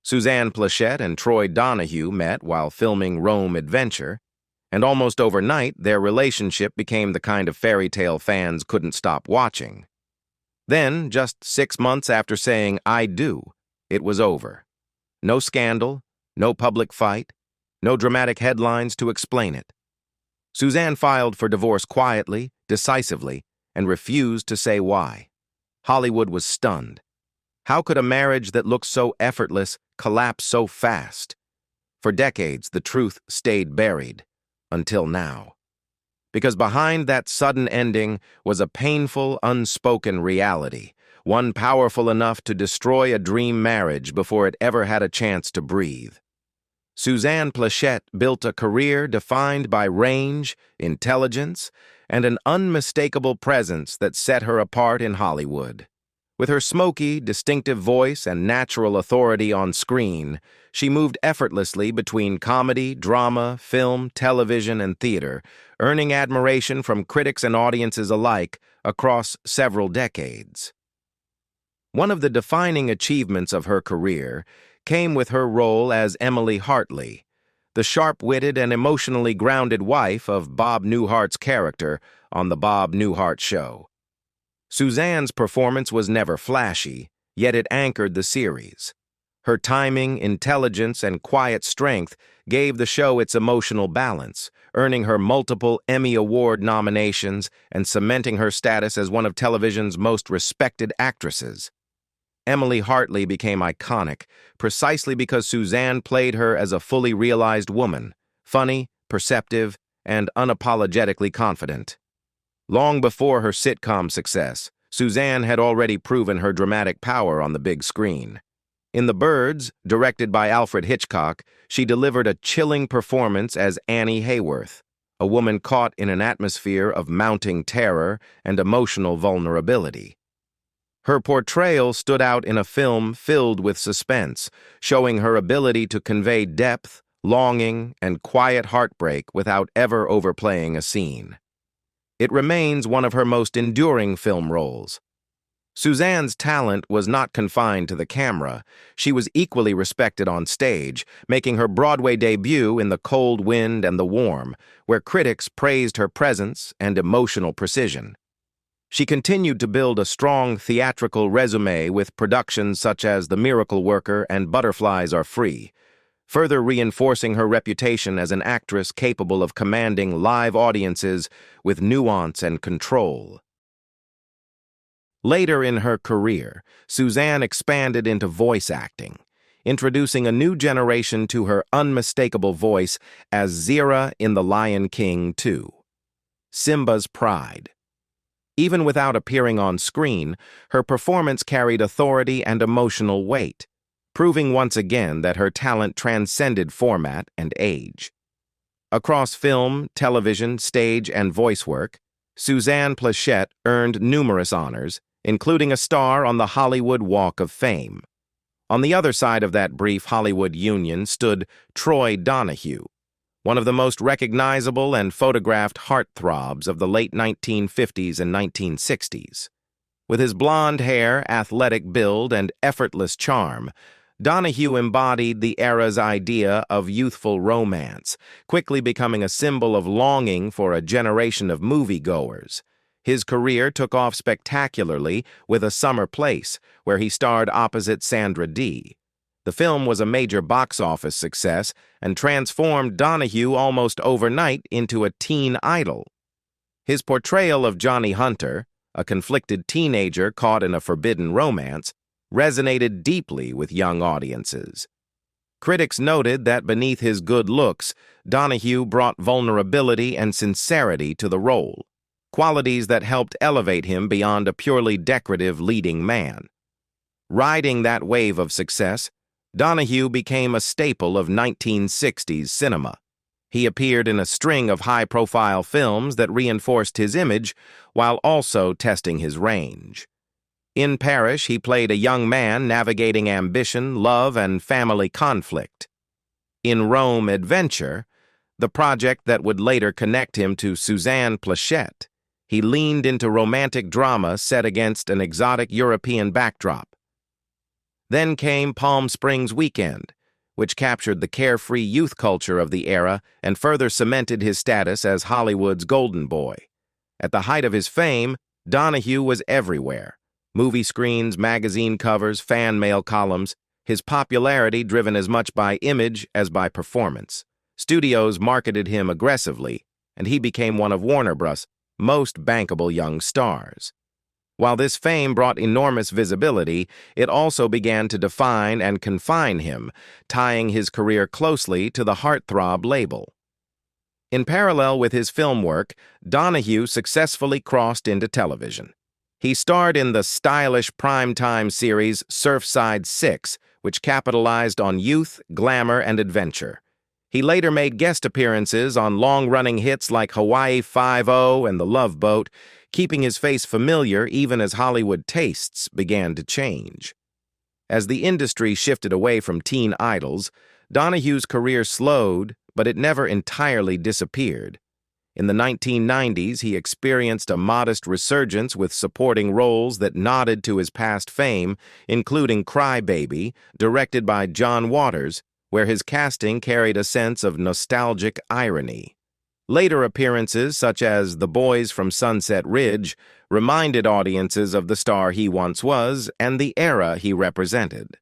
Suzanne Pleshette and Troy Donahue met while filming Rome Adventure, and almost overnight their relationship became the kind of fairy tale fans couldn't stop watching. Then, just 6 months after saying "I do," it was over. No scandal, no public fight, no dramatic headlines to explain it. Suzanne filed for divorce quietly, decisively, and refused to say why. Hollywood was stunned. How could a marriage that looked so effortless collapse so fast? For decades, the truth stayed buried, until now. Because behind that sudden ending was a painful, unspoken reality, one powerful enough to destroy a dream marriage before it ever had a chance to breathe. Suzanne Pleshette built a career defined by range, intelligence, and an unmistakable presence that set her apart in Hollywood. With her smoky, distinctive voice and natural authority on screen, she moved effortlessly between comedy, drama, film, television, and theater, earning admiration from critics and audiences alike across several decades. One of the defining achievements of her career came with her role as Emily Hartley, the sharp-witted and emotionally grounded wife of Bob Newhart's character on The Bob Newhart Show. Suzanne's performance was never flashy, yet it anchored the series. Her timing, intelligence, and quiet strength gave the show its emotional balance, earning her multiple Emmy Award nominations and cementing her status as one of television's most respected actresses. Emily Hartley became iconic precisely because Suzanne played her as a fully realized woman, funny, perceptive, and unapologetically confident. Long before her sitcom success, Suzanne had already proven her dramatic power on the big screen. In The Birds, directed by Alfred Hitchcock, she delivered a chilling performance as Annie Hayworth, a woman caught in an atmosphere of mounting terror and emotional vulnerability. Her portrayal stood out in a film filled with suspense, showing her ability to convey depth, longing, and quiet heartbreak without ever overplaying a scene. It remains one of her most enduring film roles. Suzanne's talent was not confined to the camera. She was equally respected on stage, making her Broadway debut in The Cold Wind and the Warm, where critics praised her presence and emotional precision. She continued to build a strong theatrical resume with productions such as The Miracle Worker and Butterflies Are Free, further reinforcing her reputation as an actress capable of commanding live audiences with nuance and control. Later in her career, Suzanne expanded into voice acting, introducing a new generation to her unmistakable voice as Zira in The Lion King 2, Simba's Pride. Even without appearing on screen, her performance carried authority and emotional weight, proving once again that her talent transcended format and age. Across film, television, stage, and voice work, Suzanne Pleshette earned numerous honors, including a star on the Hollywood Walk of Fame. On the other side of that brief Hollywood union stood Troy Donahue, one of the most recognizable and photographed heartthrobs of the late 1950s and 1960s. With his blonde hair, athletic build, and effortless charm, Donahue embodied the era's idea of youthful romance, quickly becoming a symbol of longing for a generation of moviegoers. His career took off spectacularly with A Summer Place, where he starred opposite Sandra Dee. The film was a major box office success and transformed Donahue almost overnight into a teen idol. His portrayal of Johnny Hunter, a conflicted teenager caught in a forbidden romance, resonated deeply with young audiences. Critics noted that beneath his good looks, Donahue brought vulnerability and sincerity to the role, qualities that helped elevate him beyond a purely decorative leading man. Riding that wave of success, Donahue became a staple of 1960s cinema. He appeared in a string of high-profile films that reinforced his image while also testing his range. In Parish, he played a young man navigating ambition, love, and family conflict. In Rome Adventure, the project that would later connect him to Suzanne Pleshette, he leaned into romantic drama set against an exotic European backdrop. Then came Palm Springs Weekend, which captured the carefree youth culture of the era and further cemented his status as Hollywood's golden boy. At the height of his fame, Donahue was everywhere. Movie screens, magazine covers, fan mail columns, his popularity driven as much by image as by performance. Studios marketed him aggressively, and he became one of Warner Bros.' most bankable young stars. While this fame brought enormous visibility, it also began to define and confine him, tying his career closely to the heartthrob label. In parallel with his film work, Donahue successfully crossed into television. He starred in the stylish primetime series Surfside 6, which capitalized on youth, glamour, and adventure. He later made guest appearances on long-running hits like Hawaii Five-0 and The Love Boat, keeping his face familiar even as Hollywood tastes began to change. As the industry shifted away from teen idols, Donahue's career slowed, but it never entirely disappeared. In the 1990s, he experienced a modest resurgence with supporting roles that nodded to his past fame, including Cry Baby, directed by John Waters, where his casting carried a sense of nostalgic irony. Later appearances, such as The Boys from Sunset Ridge, reminded audiences of the star he once was and the era he represented.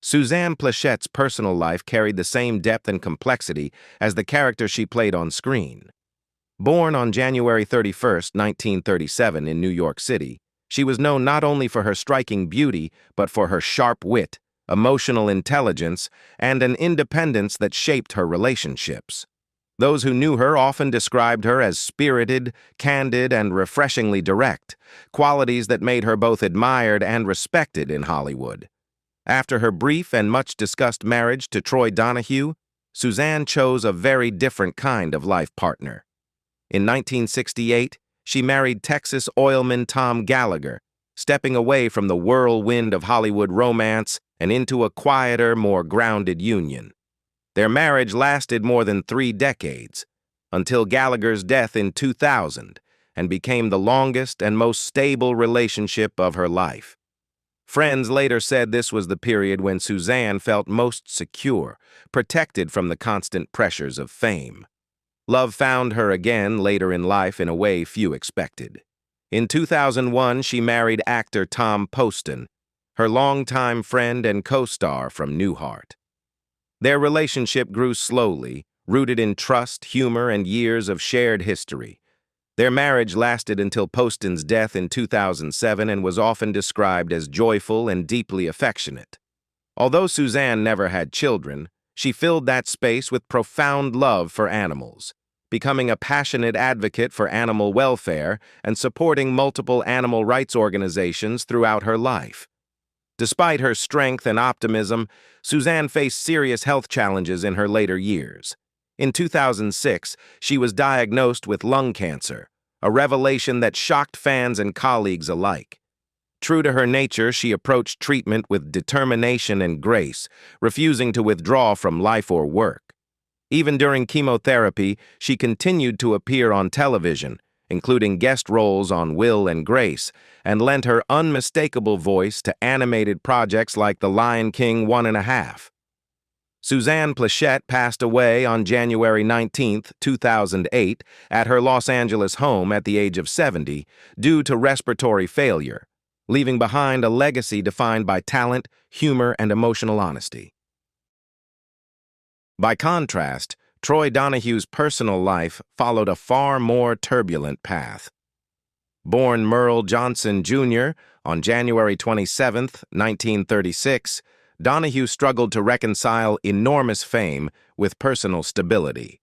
Suzanne Plechette's personal life carried the same depth and complexity as the character she played on screen. Born on January 31, 1937 in New York City, she was known not only for her striking beauty, but for her sharp wit, emotional intelligence, and an independence that shaped her relationships. Those who knew her often described her as spirited, candid, and refreshingly direct, qualities that made her both admired and respected in Hollywood. After her brief and much-discussed marriage to Troy Donahue, Suzanne chose a very different kind of life partner. In 1968, she married Texas oilman Tom Gallagher, stepping away from the whirlwind of Hollywood romance and into a quieter, more grounded union. Their marriage lasted more than 3 decades, until Gallagher's death in 2000, and became the longest and most stable relationship of her life. Friends later said this was the period when Suzanne felt most secure, protected from the constant pressures of fame. Love found her again later in life in a way few expected. In 2001, she married actor Tom Poston, her longtime friend and co-star from Newhart. Their relationship grew slowly, rooted in trust, humor, and years of shared history. Their marriage lasted until Poston's death in 2007 and was often described as joyful and deeply affectionate. Although Suzanne never had children, she filled that space with profound love for animals, becoming a passionate advocate for animal welfare and supporting multiple animal rights organizations throughout her life. Despite her strength and optimism, Suzanne faced serious health challenges in her later years. In 2006, she was diagnosed with lung cancer, a revelation that shocked fans and colleagues alike. True to her nature, she approached treatment with determination and grace, refusing to withdraw from life or work. Even during chemotherapy, she continued to appear on television, including guest roles on Will and Grace, and lent her unmistakable voice to animated projects like The Lion King 1.5. Suzanne Pleshette passed away on January 19, 2008, at her Los Angeles home at the age of 70 due to respiratory failure, leaving behind a legacy defined by talent, humor, and emotional honesty. By contrast, Troy Donahue's personal life followed a far more turbulent path. Born Merle Johnson, Jr. on January 27, 1936, Donahue struggled to reconcile enormous fame with personal stability.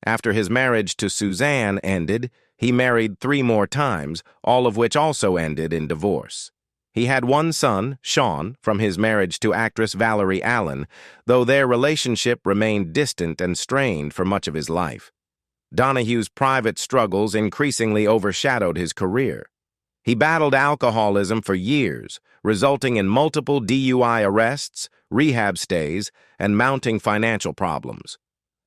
After his marriage to Suzanne ended, he married 3 more times, all of which also ended in divorce. He had 1 son, Sean, from his marriage to actress Valerie Allen, though their relationship remained distant and strained for much of his life. Donahue's private struggles increasingly overshadowed his career. He battled alcoholism for years, resulting in multiple DUI arrests, rehab stays, and mounting financial problems.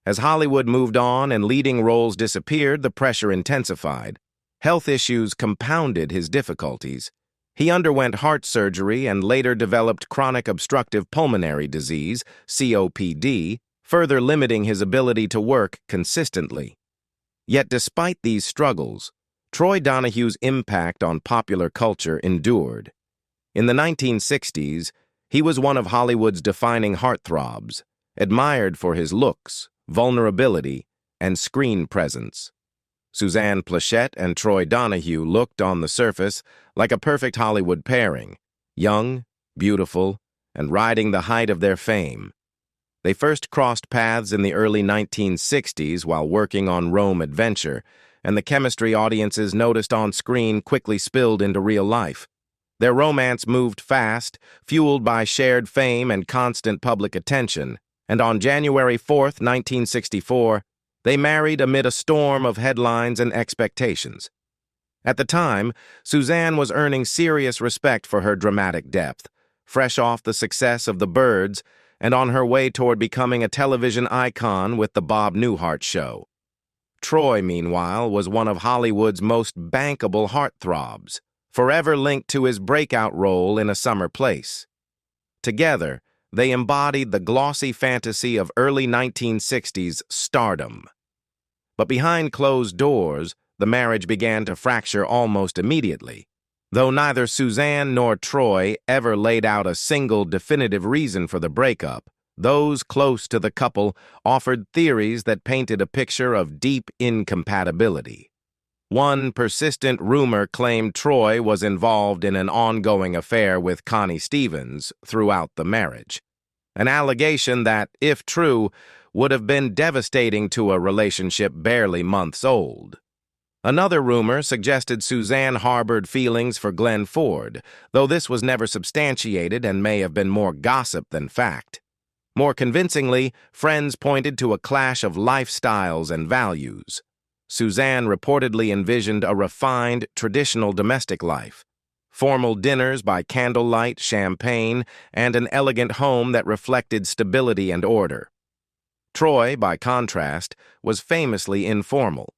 As Hollywood moved on and leading roles disappeared, the pressure intensified. Health issues compounded his difficulties. He underwent heart surgery and later developed chronic obstructive pulmonary disease, COPD, further limiting his ability to work consistently. Yet despite these struggles, Troy Donahue's impact on popular culture endured. In the 1960s, he was one of Hollywood's defining heartthrobs, admired for his looks, vulnerability, and screen presence. Suzanne Pleshette and Troy Donahue looked on the surface like a perfect Hollywood pairing, young, beautiful, and riding the height of their fame. They first crossed paths in the early 1960s while working on Rome Adventure, and the chemistry audiences noticed on screen quickly spilled into real life. Their romance moved fast, fueled by shared fame and constant public attention, and on January 4, 1964, they married amid a storm of headlines and expectations. At the time, Suzanne was earning serious respect for her dramatic depth, fresh off the success of The Birds and on her way toward becoming a television icon with The Bob Newhart Show. Troy, meanwhile, was one of Hollywood's most bankable heartthrobs, forever linked to his breakout role in A Summer Place. Together, they embodied the glossy fantasy of early 1960s stardom. But behind closed doors, the marriage began to fracture almost immediately. Though neither Suzanne nor Troy ever laid out a single definitive reason for the breakup, those close to the couple offered theories that painted a picture of deep incompatibility. One persistent rumor claimed Troy was involved in an ongoing affair with Connie Stevens throughout the marriage, an allegation that, if true, would have been devastating to a relationship barely months old. Another rumor suggested Suzanne harbored feelings for Glenn Ford, though this was never substantiated and may have been more gossip than fact. More convincingly, friends pointed to a clash of lifestyles and values. Suzanne reportedly envisioned a refined, traditional domestic life, formal dinners by candlelight, champagne, and an elegant home that reflected stability and order. Troy, by contrast, was famously informal.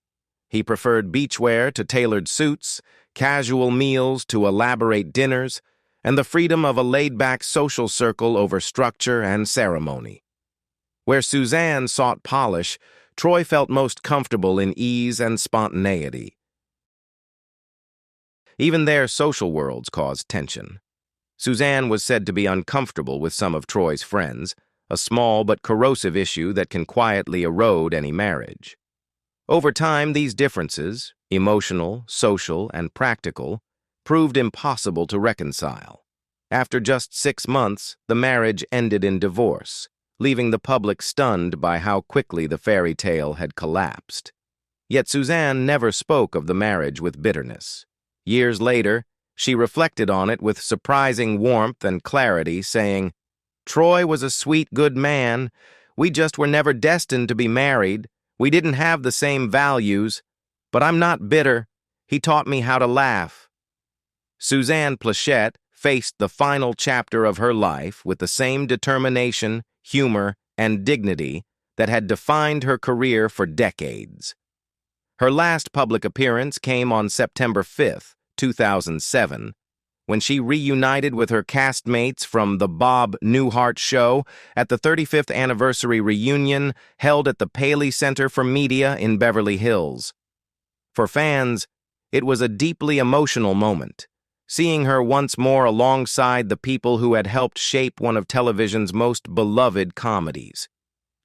He preferred beachwear to tailored suits, casual meals to elaborate dinners, and the freedom of a laid-back social circle over structure and ceremony. Where Suzanne sought polish, Troy felt most comfortable in ease and spontaneity. Even their social worlds caused tension. Suzanne was said to be uncomfortable with some of Troy's friends, a small but corrosive issue that can quietly erode any marriage. Over time, these differences, emotional, social, and practical, proved impossible to reconcile. After just 6 months, the marriage ended in divorce, leaving the public stunned by how quickly the fairy tale had collapsed. Yet Suzanne never spoke of the marriage with bitterness. Years later, she reflected on it with surprising warmth and clarity, saying, "Troy was a sweet, good man. We just were never destined to be married. We didn't have the same values, but I'm not bitter. He taught me how to laugh." Suzanne Pleshette faced the final chapter of her life with the same determination, humor, and dignity that had defined her career for decades. Her last public appearance came on September 5, 2007, when she reunited with her castmates from The Bob Newhart Show at the 35th anniversary reunion held at the Paley Center for Media in Beverly Hills. For fans, it was a deeply emotional moment, seeing her once more alongside the people who had helped shape one of television's most beloved comedies.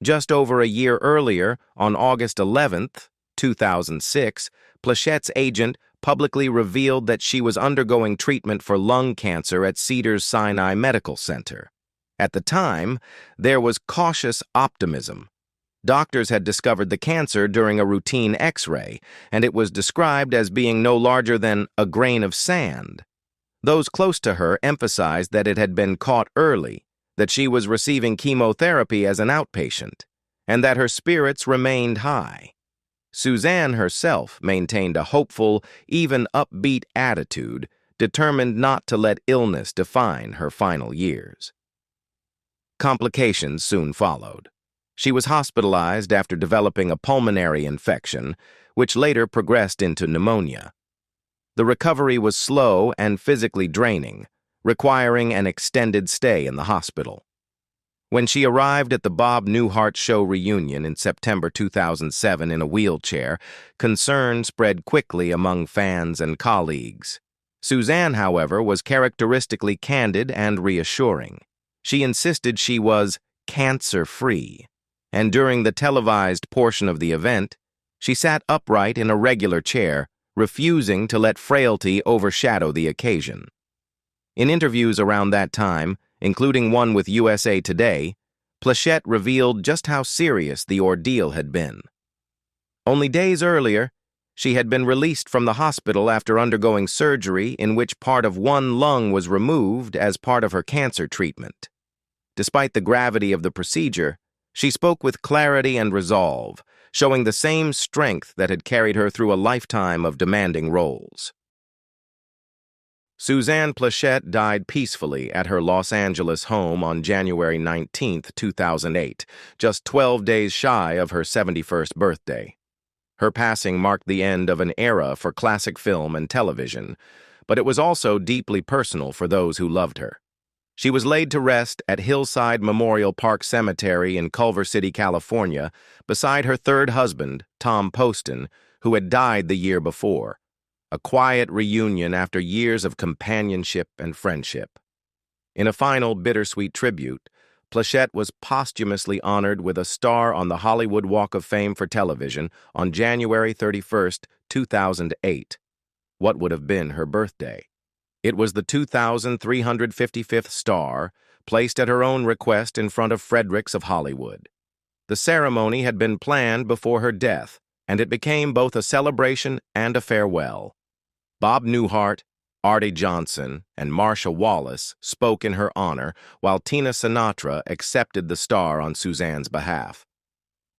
Just over a year earlier, on August 11, 2006, Plechette's agent publicly revealed that she was undergoing treatment for lung cancer at Cedars-Sinai Medical Center. At the time, there was cautious optimism. Doctors had discovered the cancer during a routine X-ray, and it was described as being no larger than a grain of sand. Those close to her emphasized that it had been caught early, that she was receiving chemotherapy as an outpatient, and that her spirits remained high. Suzanne herself maintained a hopeful, even upbeat attitude, determined not to let illness define her final years. Complications soon followed. She was hospitalized after developing a pulmonary infection, which later progressed into pneumonia. The recovery was slow and physically draining, requiring an extended stay in the hospital. When she arrived at the Bob Newhart Show reunion in September 2007 in a wheelchair, concern spread quickly among fans and colleagues. Suzanne, however, was characteristically candid and reassuring. She insisted she was cancer-free, and during the televised portion of the event, she sat upright in a regular chair, refusing to let frailty overshadow the occasion. In interviews around that time, including one with USA Today, Pleshette revealed just how serious the ordeal had been. Only days earlier, she had been released from the hospital after undergoing surgery in which part of one lung was removed as part of her cancer treatment. Despite the gravity of the procedure, she spoke with clarity and resolve, showing the same strength that had carried her through a lifetime of demanding roles. Suzanne Pleshette died peacefully at her Los Angeles home on January 19, 2008, just 12 days shy of her 71st birthday. Her passing marked the end of an era for classic film and television, but it was also deeply personal for those who loved her. She was laid to rest at Hillside Memorial Park Cemetery in Culver City, California, beside her third husband, Tom Poston, who had died the year before. A quiet reunion after years of companionship and friendship. In a final bittersweet tribute, Pleshette was posthumously honored with a star on the Hollywood Walk of Fame for television on January 31, 2008. What would have been her birthday? It was the 2,355th star, placed at her own request in front of Fredericks of Hollywood. The ceremony had been planned before her death, and it became both a celebration and a farewell. Bob Newhart, Arte Johnson, and Marsha Wallace spoke in her honor, while Tina Sinatra accepted the star on Suzanne's behalf.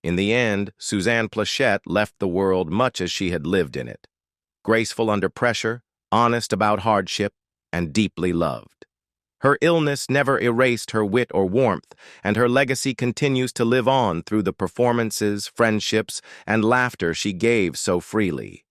In the end, Suzanne Pleshette left the world much as she had lived in it. Graceful under pressure, honest about hardship, and deeply loved. Her illness never erased her wit or warmth, and her legacy continues to live on through the performances, friendships, and laughter she gave so freely.